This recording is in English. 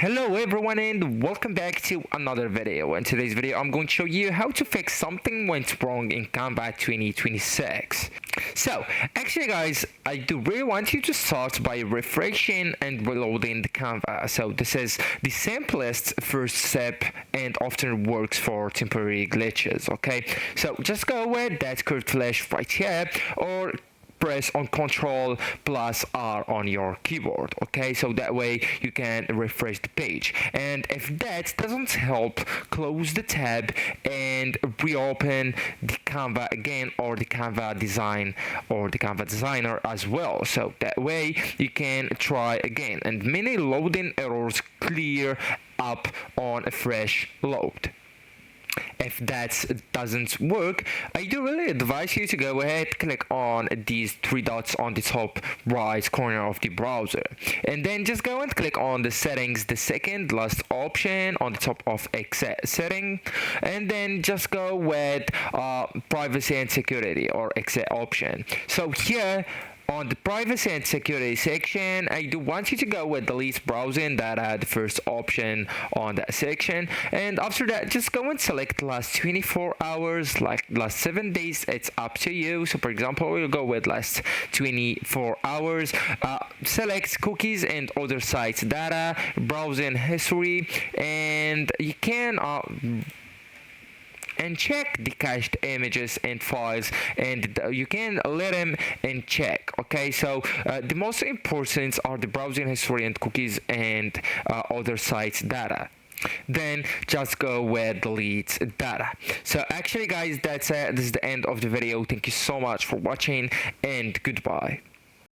Hello everyone and welcome back to another video. In today's video I'm going to show you how to fix something went wrong in Canva 2026. So actually guys, I do really want you to start by refreshing and reloading the Canva. So this is the simplest first step and often works for temporary glitches. Okay, so just go with that curved flash right here, or press on Ctrl plus R on your keyboard. Okay, so that way you can refresh the page, and if that doesn't help, close the tab and reopen the Canva again, or the Canva design, or the Canva designer as well, so that way you can try again and many loading errors clear up on a fresh load. If that doesn't work, I do really advise you to go ahead, click on these three dots on the top right corner of the browser, and then just go and click on the settings, the second last option on the top of exit setting, and then just go with privacy and security or exit option. So here on the privacy and security section, I do want you to go with delete browsing, that the first option on that section, and after that just go and select last 24 hours, like last 7 days. It's up to you. So for example, we'll go with last 24 hours. Select cookies and other sites data, browsing history, and you can and check the cached images and files, and you can let them in check. Okay, so the most important are the browsing history and cookies and other sites data. Then just go with delete data. So actually guys, that's it. This is the end of the video. Thank you so much for watching and goodbye.